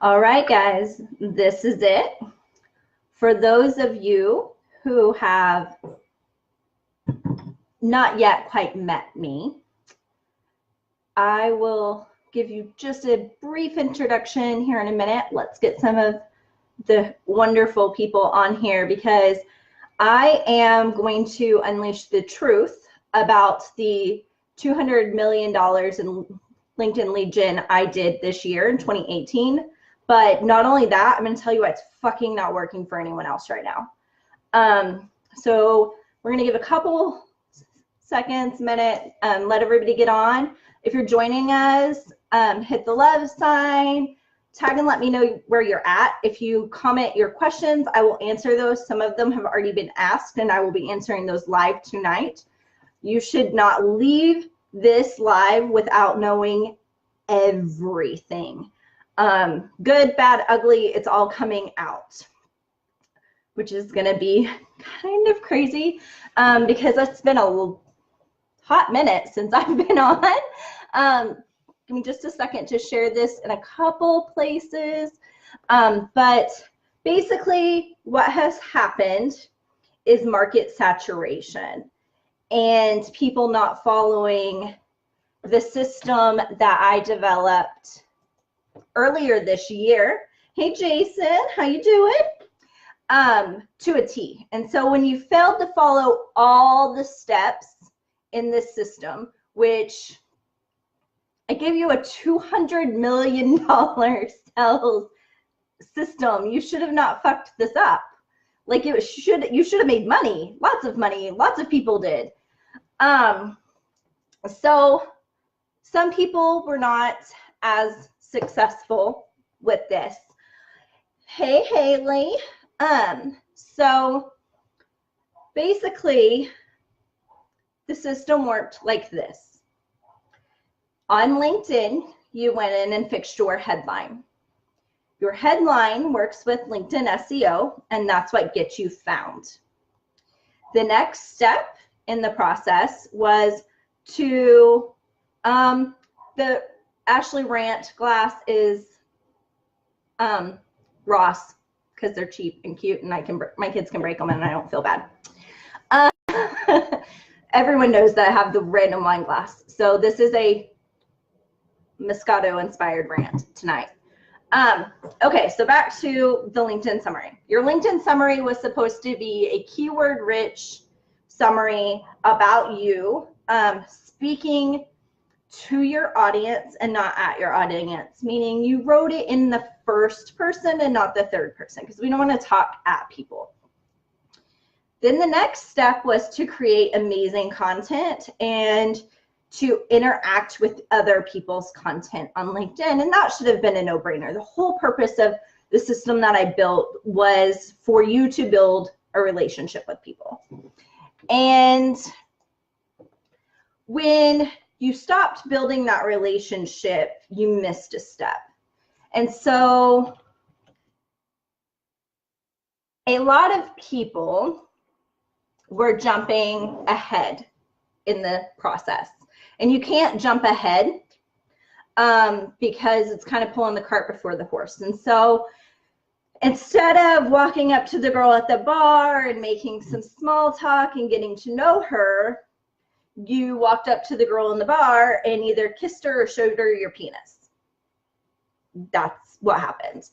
All right, guys, this is it. For those of you who have not yet quite met me, I will give you just a brief introduction here in a minute. Let's get some of the wonderful people on here because I am going to unleash the truth about the $200 million in LinkedIn lead gen I did this year in 2018. But not only that, I'm going to tell you why it's fucking not working for anyone else right now. So we're going to give a couple seconds, minute, let everybody get on. If you're joining us, hit the love sign, tag and let me know where you're at. If you comment your questions, I will answer those. Some of them have already been asked and I will be answering those live tonight. You should not leave this live without knowing everything. Good, bad, ugly, it's all coming out, which is going to be kind of crazy because it's been a hot minute since I've been on. Give me just a second to share this in a couple places. But basically what has happened is market saturation and people not following the system that I developed earlier this year. Hey Jason, how you doing? To a T. And so when you failed to follow all the steps in this system, which I gave you a $200 million sales system, you should have not fucked this up. Like you should have made money, lots of people did. So some people were not as successful with this. Hey Haley. So basically the system worked like this. On LinkedIn, you went in and fixed your headline. Your headline works with LinkedIn SEO, and that's what gets you found. The next step in the process was to, the Ashley Rant glass is Ross, because they're cheap and cute, and my kids can break them, and I don't feel bad. Everyone knows that I have the random wine glass. So this is a Moscato inspired rant tonight. Okay, so back to the LinkedIn summary. Your LinkedIn summary was supposed to be a keyword rich summary about you, speaking to your audience and not at your audience, meaning you wrote it in the first person and not the third person because we don't want to talk at people. Then the next step was to create amazing content and to interact with other people's content on LinkedIn, and that should have been a no-brainer. The whole purpose of the system that I built was for you to build a relationship with people. And when you stopped building that relationship, you missed a step. And so a lot of people were jumping ahead in the process. And you can't jump ahead because it's kind of pulling the cart before the horse. And so instead of walking up to the girl at the bar and making some small talk and getting to know her, you walked up to the girl in the bar and either kissed her or showed her your penis. That's what happened.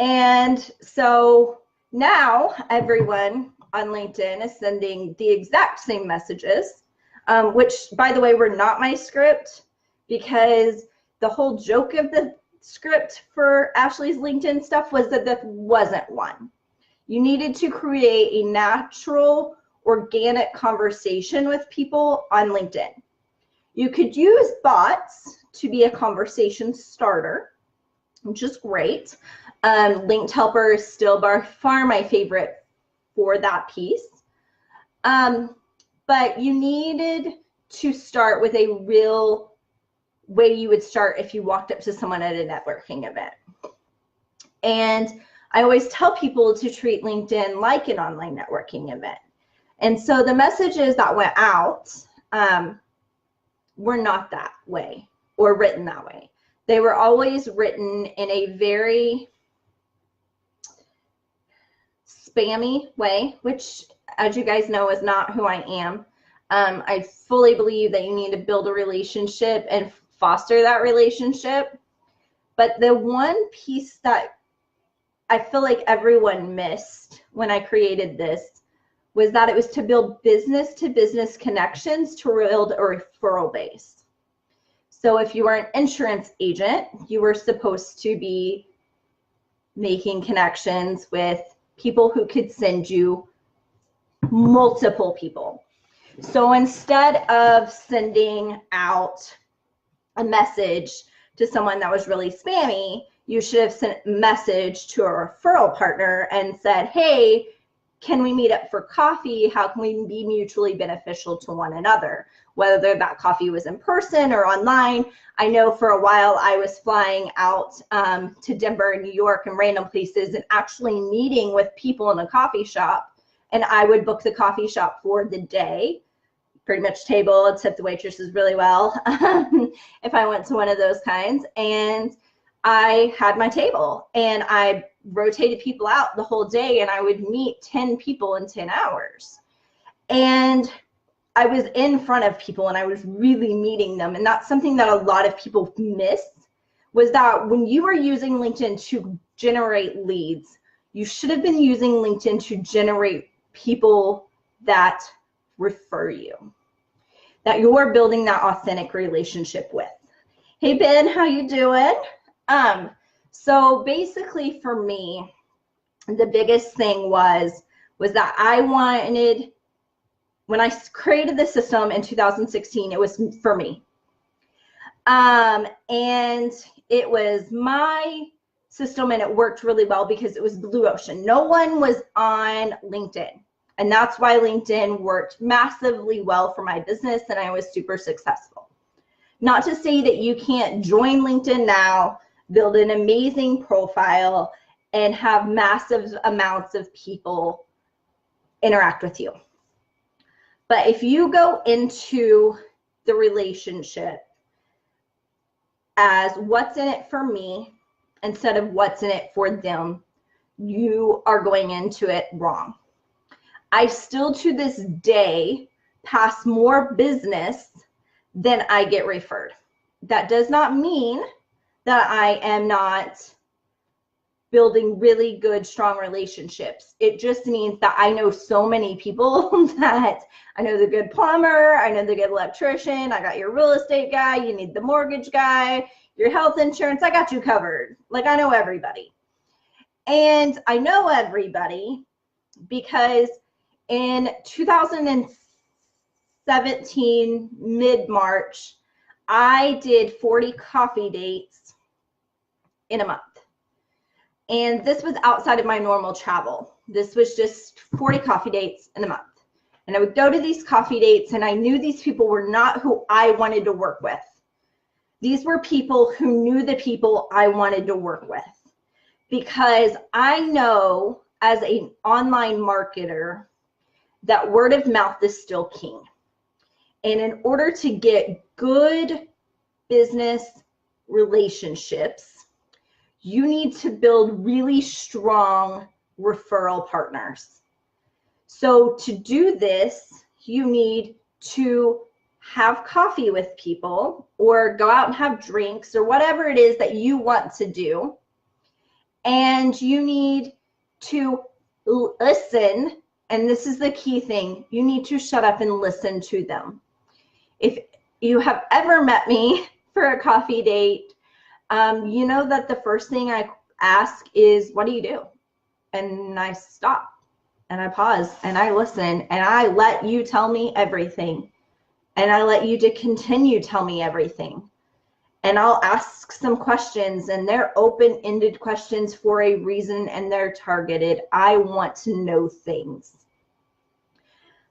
And so now everyone on LinkedIn is sending the exact same messages, which, by the way, were not my script, because the whole joke of the script for Ashley's LinkedIn stuff was that that wasn't one. You needed to create a natural, organic conversation with people on LinkedIn. You could use bots to be a conversation starter, which is great. Linked Helper is still by far my favorite for that piece. But you needed to start with a real way you would start if you walked up to someone at a networking event. And I always tell people to treat LinkedIn like an online networking event. And so the messages that went out were not that way or written that way. They were always written in a very spammy way, which, as you guys know, is not who I am. I fully believe that you need to build a relationship and foster that relationship. But the one piece that I feel like everyone missed when I created this was that it was to build business-to-business connections to build a referral base. So if you are an insurance agent, you were supposed to be making connections with people who could send you multiple people. So instead of sending out a message to someone that was really spammy, you should have sent a message to a referral partner and said, hey, can we meet up for coffee? How can we be mutually beneficial to one another? Whether that coffee was in person or online. I know for a while I was flying out to Denver and New York and random places and actually meeting with people in a coffee shop. And I would book the coffee shop for the day, pretty much table, tip the waitresses really well if I went to one of those kinds. And I had my table and I rotated people out the whole day, and I would meet 10 people in 10 hours. And I was in front of people and I was really meeting them. And that's something that a lot of people miss, was that when you are using LinkedIn to generate leads, you should have been using LinkedIn to generate people that refer you, that you're building that authentic relationship with. Hey Ben, how you doing? So basically for me, the biggest thing was that I wanted, when I created the system in 2016, it was for me. And it was my system and it worked really well because it was blue ocean. No one was on LinkedIn. And that's why LinkedIn worked massively well for my business and I was super successful. Not to say that you can't join LinkedIn now, build an amazing profile, and have massive amounts of people interact with you. But if you go into the relationship as what's in it for me instead of what's in it for them, you are going into it wrong. I still to this day pass more business than I get referred. That does not mean that I am not building really good, strong relationships. It just means that I know so many people that I know the good plumber, I know the good electrician, I got your real estate guy, you need the mortgage guy, your health insurance, I got you covered. Like I know everybody. And I know everybody because in 2017, mid-March, I did 40 coffee dates in a month. And this was outside of my normal travel. This was just 40 coffee dates in a month. And I would go to these coffee dates and I knew these people were not who I wanted to work with. These were people who knew the people I wanted to work with. Because I know as an online marketer that word of mouth is still king. And in order to get good business relationships, you need to build really strong referral partners. So to do this, you need to have coffee with people or go out and have drinks or whatever it is that you want to do. And you need to listen. And this is the key thing. You need to shut up and listen to them. If you have ever met me for a coffee date, you know that the first thing I ask is, what do you do? And I stop and I pause and I listen and I let you tell me everything. And I let you to continue tell me everything. And I'll ask some questions and they're open-ended questions for a reason and they're targeted. I want to know things.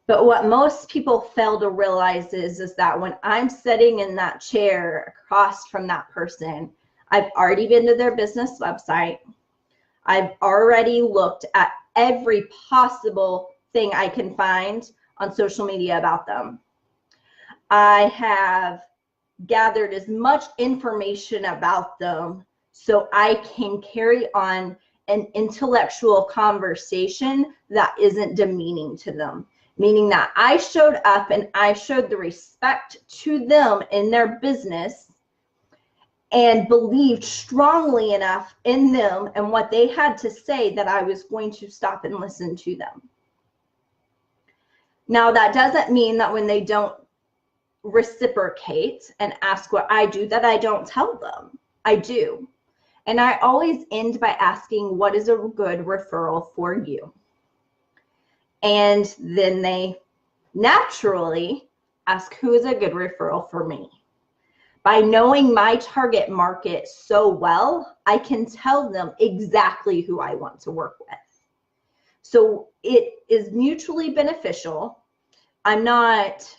But what most people fail to realize is that when I'm sitting in that chair across from that person, I've already been to their business website. I've already looked at every possible thing I can find on social media about them. I have gathered as much information about them so I can carry on an intellectual conversation that isn't demeaning to them. Meaning that I showed up and I showed the respect to them in their business and believed strongly enough in them and what they had to say that I was going to stop and listen to them. Now, that doesn't mean that when they don't reciprocate and ask what I do, that I don't tell them. I do. And I always end by asking, what is a good referral for you? And then they naturally ask, who is a good referral for me? By knowing my target market so well, I can tell them exactly who I want to work with. So it is mutually beneficial. I'm not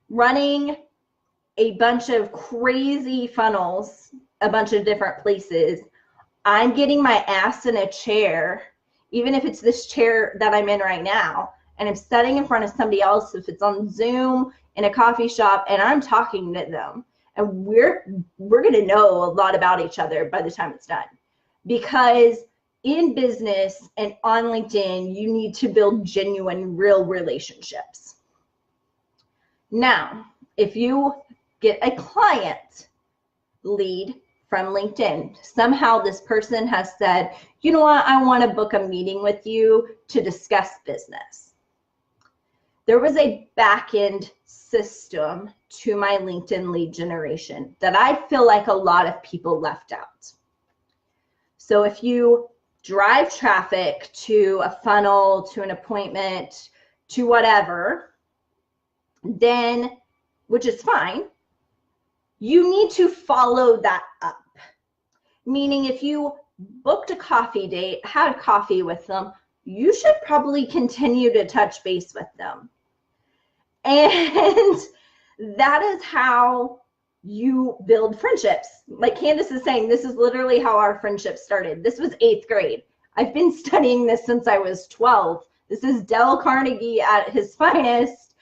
running a bunch of crazy funnels, a bunch of different places. I'm getting my ass in a chair, even if it's this chair that I'm in right now, and I'm sitting in front of somebody else, if it's on Zoom, in a coffee shop, and I'm talking to them. And we're going to know a lot about each other by the time it's done. Because in business and on LinkedIn, you need to build genuine, real relationships. Now, if you get a client lead from LinkedIn, somehow this person has said, you know what, I want to book a meeting with you to discuss business. There was a back-end system to my LinkedIn lead generation that I feel like a lot of people left out. So if you drive traffic to a funnel, to an appointment, to whatever, then, which is fine, you need to follow that up. Meaning if you booked a coffee date, had coffee with them, you should probably continue to touch base with them. And that is how you build friendships. Like Candace is saying, this is literally how our friendship started. This was 8th grade. I've been studying this since I was 12. This is Dale Carnegie at his finest.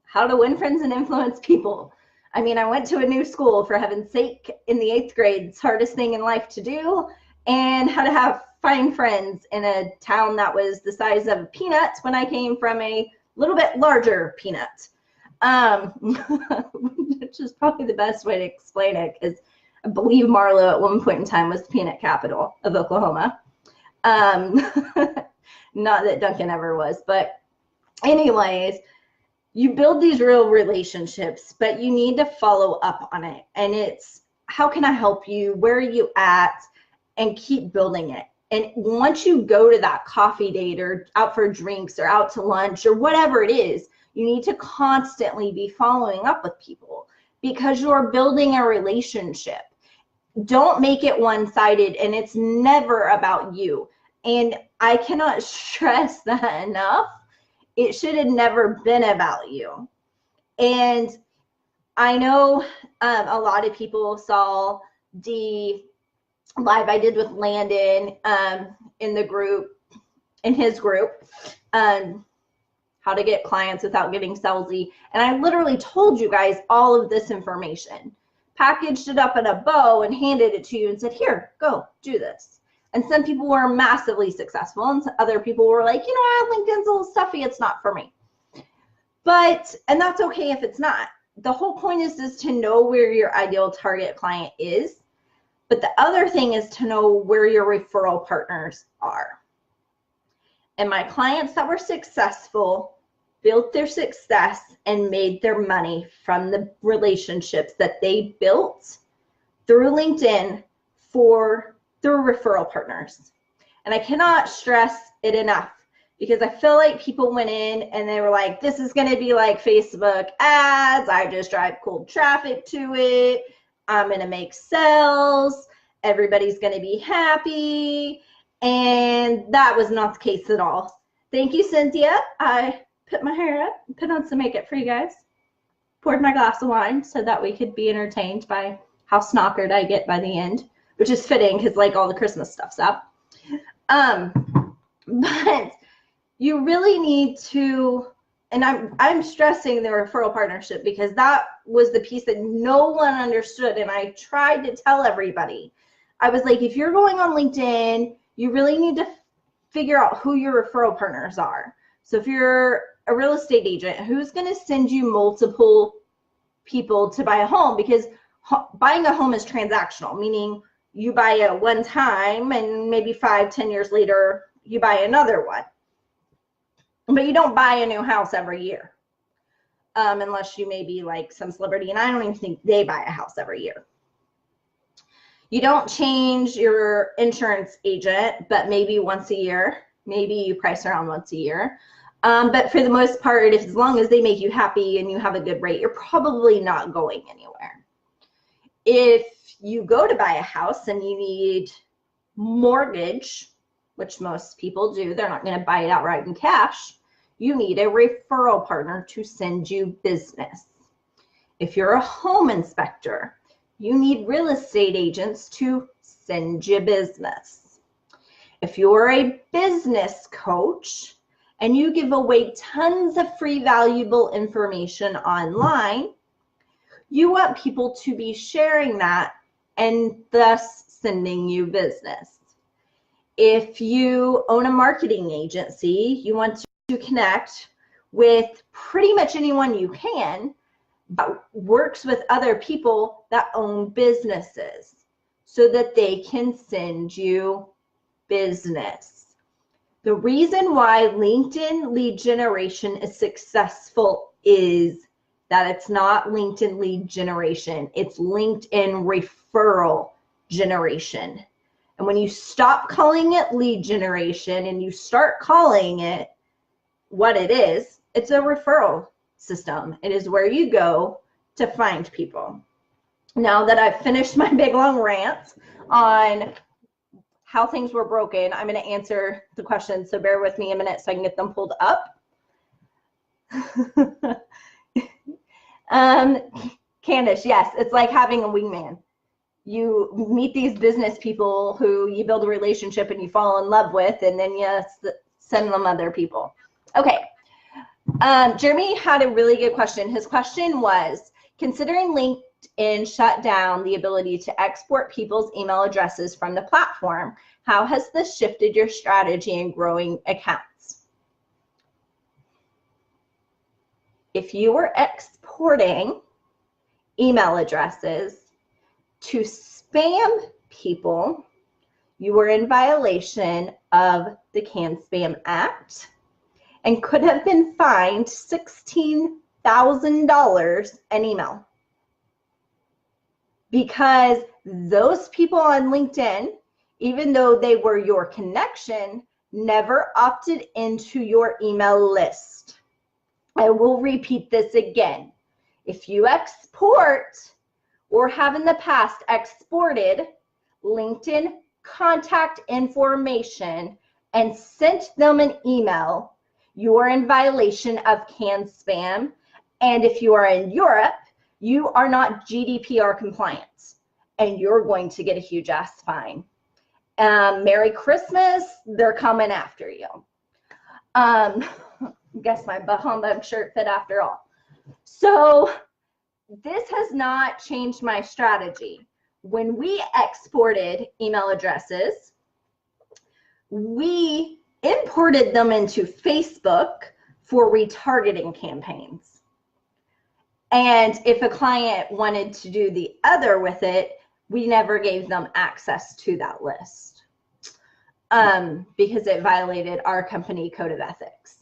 How to win friends and influence people. I mean, I went to a new school, for heaven's sake, in the 8th grade. It's the hardest thing in life to do. And how to find friends in a town that was the size of a peanut when I came from a little bit larger peanut. Which is probably the best way to explain it, because I believe Marlow at one point in time was the peanut capital of Oklahoma. Not that Duncan ever was, but anyways, you build these real relationships, but you need to follow up on it. And it's, how can I help you? Where are you at? And keep building it. And once you go to that coffee date or out for drinks or out to lunch or whatever it is, you need to constantly be following up with people because you're building a relationship. Don't make it one-sided, and it's never about you. And I cannot stress that enough. It should have never been about you. And I know a lot of people saw the live I did with Landon in the group, in his group, how to get clients without getting salesy. And I literally told you guys all of this information, packaged it up in a bow and handed it to you and said, here, go do this. And some people were massively successful and other people were like, you know what, LinkedIn's a little stuffy, it's not for me. But, and that's okay if it's not. The whole point is to know where your ideal target client is. But the other thing is to know where your referral partners are. And my clients that were successful built their success and made their money from the relationships that they built through LinkedIn through referral partners. And I cannot stress it enough because I feel like people went in and they were like, this is going to be like Facebook ads. I just drive cold traffic to it. I'm going to make sales. Everybody's going to be happy. And that was not the case at all. Thank you, Cynthia. I put my hair up, put on some makeup for you guys, poured my glass of wine so that we could be entertained by how snockered I get by the end, which is fitting because like all the Christmas stuff's up. But you really need to and I'm stressing the referral partnership because that was the piece that no one understood. And I tried to tell everybody. I was like, if you're going on LinkedIn, you really need to figure out who your referral partners are. So if you're a real estate agent, who's going to send you multiple people to buy a home? Because buying a home is transactional, meaning you buy it one time and maybe 5-10 years later, you buy another one. But you don't buy a new house every year, unless you may be like some celebrity, and I don't even think they buy a house every year. You don't change your insurance agent, but maybe once a year. Maybe you price around once a year. But for the most part, as long as they make you happy and you have a good rate, you're probably not going anywhere. If you go to buy a house and you need mortgage, which most people do, they're not going to buy it outright in cash. You need a referral partner to send you business. If you're a home inspector, you need real estate agents to send you business. If you're a business coach and you give away tons of free, valuable information online, you want people to be sharing that and thus sending you business. If you own a marketing agency, you want to connect with pretty much anyone you can that works with other people that own businesses so that they can send you business. The reason why LinkedIn lead generation is successful is that it's not LinkedIn lead generation, it's LinkedIn referral generation. And when you stop calling it lead generation and you start calling it what it is, it's a referral system. It is where you go to find people. Now that I've finished my big long rant on how things were broken, I'm going to answer the questions. So bear with me a minute so I can get them pulled up. Candace, yes, it's like having a wingman. You meet these business people who you build a relationship and you fall in love with, and then you send them other people. Okay. Jeremy had a really good question. His question was, considering LinkedIn shut down the ability to export people's email addresses from the platform, how has this shifted your strategy in growing accounts? If you were exporting email addresses to spam people, you were in violation of the CAN-SPAM Act and could have been fined $16,000 an email, because those people on LinkedIn, even though they were your connection, never opted into your email list. I will repeat this again. If you export or have in the past exported LinkedIn contact information and sent them an email, you are in violation of CAN-SPAM. And if you are in Europe, you are not GDPR compliant and you're going to get a huge ass fine. Merry Christmas, they're coming after you. Guess my humbug shirt fit after all. So this has not changed my strategy. When we exported email addresses, we imported them into Facebook for retargeting campaigns. And if a client wanted to do the other with it, we never gave them access to that list because it violated our company code of ethics.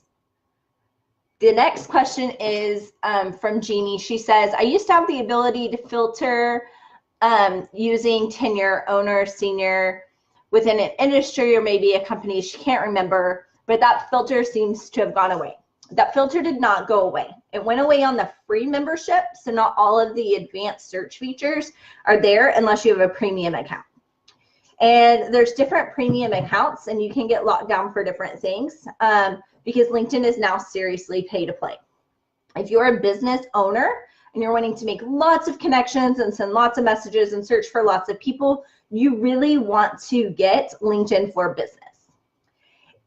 The next question is from Jeannie. She says, I used to have the ability to filter using tenure, owner, senior, within an industry or maybe a company. She can't remember, but that filter seems to have gone away. That filter did not go away. It went away on the free membership, so not all of the advanced search features are there unless you have a premium account. And there's different premium accounts, and you can get locked down for different things because LinkedIn is now seriously pay to play. If you're a business owner and you're wanting to make lots of connections and send lots of messages and search for lots of people, you really want to get LinkedIn for Business.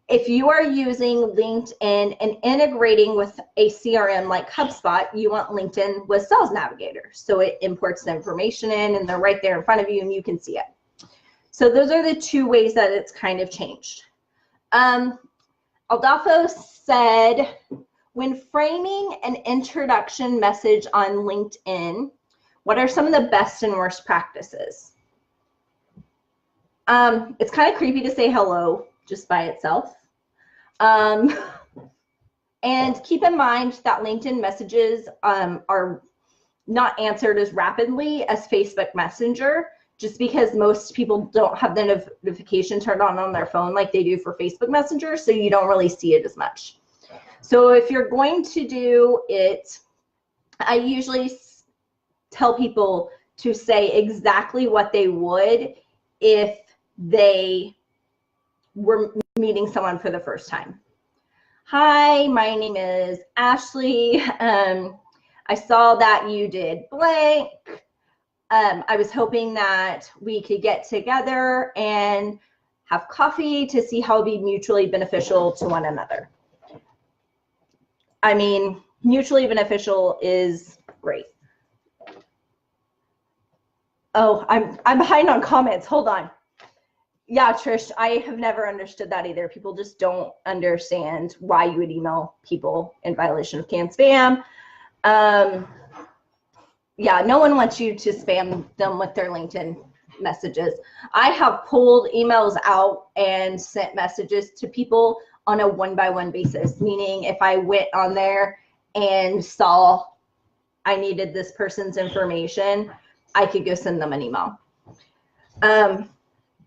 If you are using LinkedIn and integrating with a CRM like HubSpot, you want LinkedIn with Sales Navigator. So it imports the information in and they're right there in front of you and you can see it. So those are the two ways that it's kind of changed. Aldolfo said, when framing an introduction message on LinkedIn, what are some of the best and worst practices? It's kind of creepy to say hello just by itself. And keep in mind that LinkedIn messages are not answered as rapidly as Facebook Messenger, just because most people don't have the notification turned on their phone like they do for Facebook Messenger, so you don't really see it as much. So if you're going to do it, I usually tell people to say exactly what they would if they were meeting someone for the first time. Hi, my name is Ashley. I saw that you did blank. I was hoping that we could get together and have coffee to see how it'd be mutually beneficial to one another. I mean, mutually beneficial is great. Oh, I'm behind on comments. Hold on. Yeah, Trish, I have never understood that either. People just don't understand why you would email people in violation of canned spam. Yeah, no one wants you to spam them with their LinkedIn messages. I have pulled emails out and sent messages to people on a one-by-one basis, meaning if I went on there and saw I needed this person's information, I could go send them an email.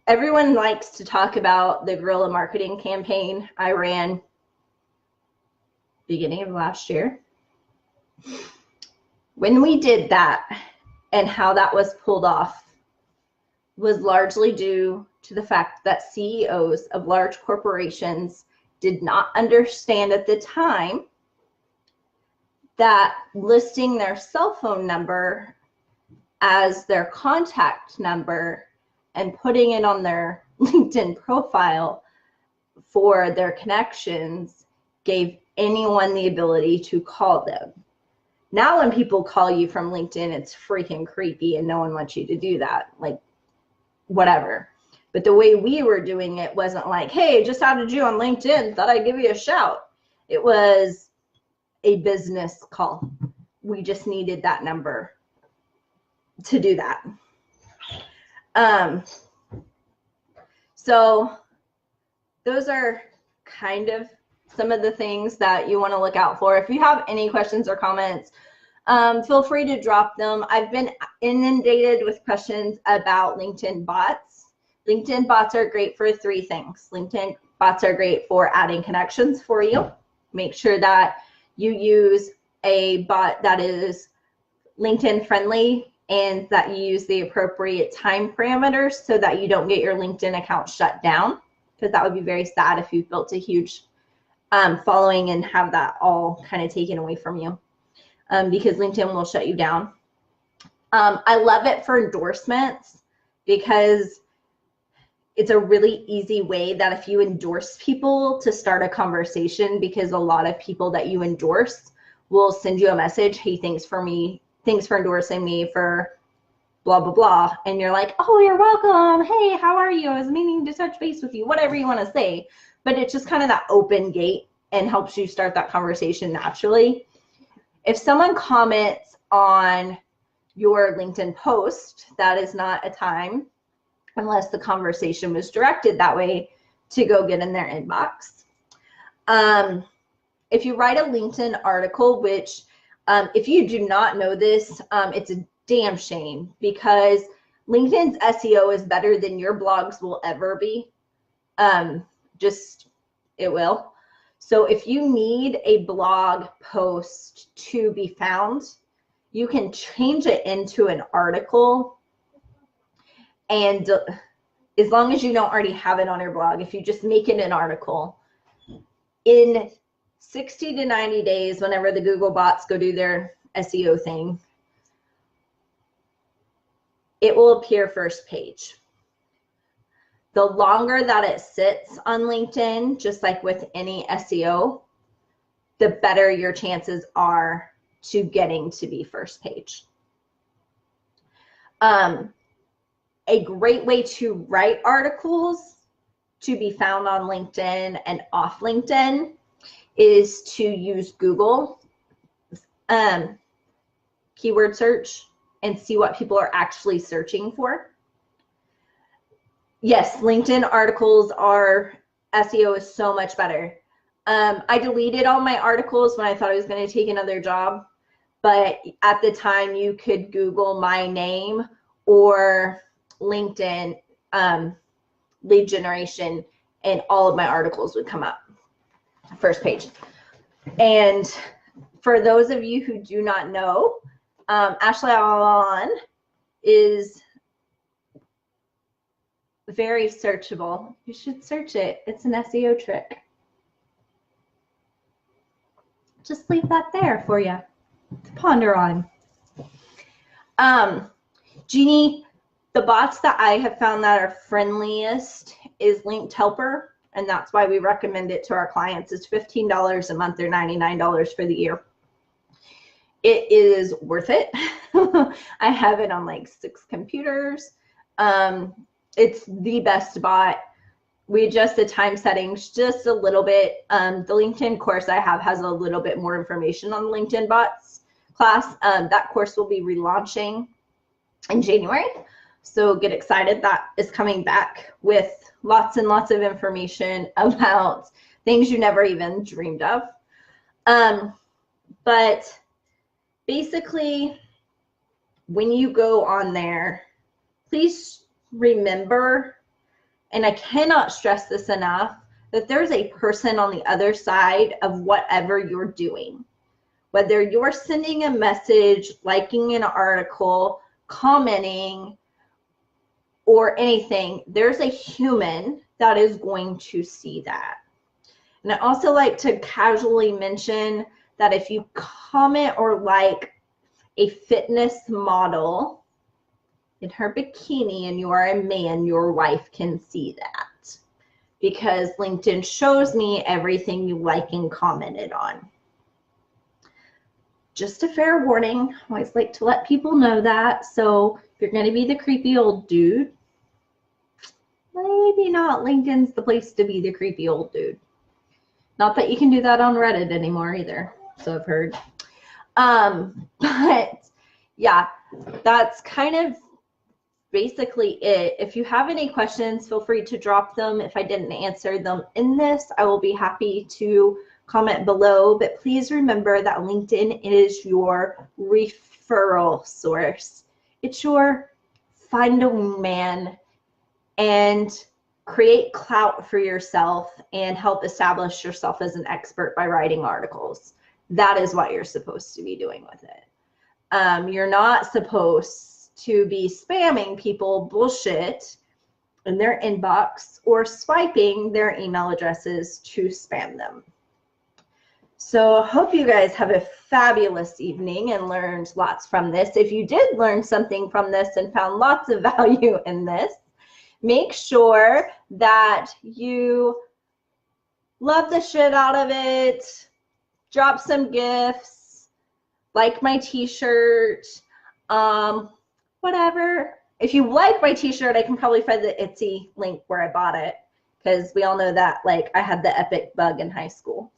Everyone likes to talk about the guerrilla marketing campaign I ran beginning of last year. When we did that and how that was pulled off was largely due to the fact that CEOs of large corporations did not understand at the time that listing their cell phone number as their contact number and putting it on their LinkedIn profile for their connections gave anyone the ability to call them. Now when people call you from LinkedIn, it's freaking creepy and no one wants you to do that, like whatever. But the way we were doing it wasn't like, hey, just added you on LinkedIn, thought I'd give you a shout. It was a business call. We just needed that number to do that. So those are kind of some of the things that you want to look out for. If you have any questions or comments, feel free to drop them. I've been inundated with questions about LinkedIn bots. LinkedIn bots are great for three things. LinkedIn bots are great for adding connections for you. Make sure that you use a bot that is LinkedIn friendly and that you use the appropriate time parameters so that you don't get your LinkedIn account shut down, because that would be very sad if you've built a huge following and have that all kind of taken away from you, because LinkedIn will shut you down. I love it for endorsements because it's a really easy way that if you endorse people to start a conversation, because a lot of people that you endorse will send you a message, hey, thanks for endorsing me for blah, blah, blah. And you're like, oh, you're welcome. Hey, how are you? I was meaning to touch base with you, whatever you want to say. But it's just kind of that open gate and helps you start that conversation naturally. If someone comments on your LinkedIn post, that is not a time, unless the conversation was directed that way, to go get in their inbox. If you write a LinkedIn article, which if you do not know this, it's a damn shame, because LinkedIn's SEO is better than your blogs will ever be. It will. So if you need a blog post to be found, you can change it into an article. And as long as you don't already have it on your blog, if you just make it an article, in 60 to 90 days, whenever the Google bots go do their SEO thing, it will appear first page. The longer that it sits on LinkedIn, just like with any SEO, the better your chances are to getting to be first page. A great way to write articles to be found on LinkedIn and off LinkedIn is to use Google keyword search and see what people are actually searching for. Yes, LinkedIn articles are, SEO is so much better. I deleted all my articles when I thought I was going to take another job, but at the time you could Google my name or LinkedIn lead generation and all of my articles would come up first page. And for those of you who do not know, Ashley Avalon is very searchable. You should search it. It's an SEO trick. Just leave that there for you to ponder on. Jeannie, the bots that I have found that are friendliest is Linked Helper, and that's why we recommend it to our clients. It's $15 a month or $99 for the year. It is worth it. I have it on like 6 computers. It's the best bot. We adjust the time settings just a little bit. The LinkedIn course I have has a little bit more information on the LinkedIn bots class. That course will be relaunching in January. So get excited. That is coming back with lots and lots of information about things you never even dreamed of. But basically, when you go on there, please remember, and I cannot stress this enough, that there's a person on the other side of whatever you're doing. Whether you're sending a message, liking an article, commenting, or anything, there's a human that is going to see that. And I also like to casually mention that if you comment or like a fitness model in her bikini and you are a man, your wife can see that, because LinkedIn shows me everything you like and commented on. Just a fair warning. I always like to let people know that. So if you're going to be the creepy old dude, maybe not LinkedIn's the place to be the creepy old dude. Not that you can do that on Reddit anymore either, so I've heard. But yeah, that's kind of basically it. If you have any questions, feel free to drop them. If I didn't answer them in this, I will be happy to comment below. But please remember that LinkedIn is your referral source. It's your find a wingman and create clout for yourself and help establish yourself as an expert by writing articles. That is what you're supposed to be doing with it. You're not supposed to be spamming people bullshit in their inbox or swiping their email addresses to spam them. So I hope you guys have a fabulous evening and learned lots from this. If you did learn something from this and found lots of value in this, make sure that you love the shit out of it, drop some gifts, like my t-shirt, whatever. If you like my t-shirt, I can probably find the Etsy link where I bought it, because we all know that, like, I had the epic bug in high school.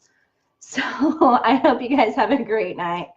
So I hope you guys have a great night.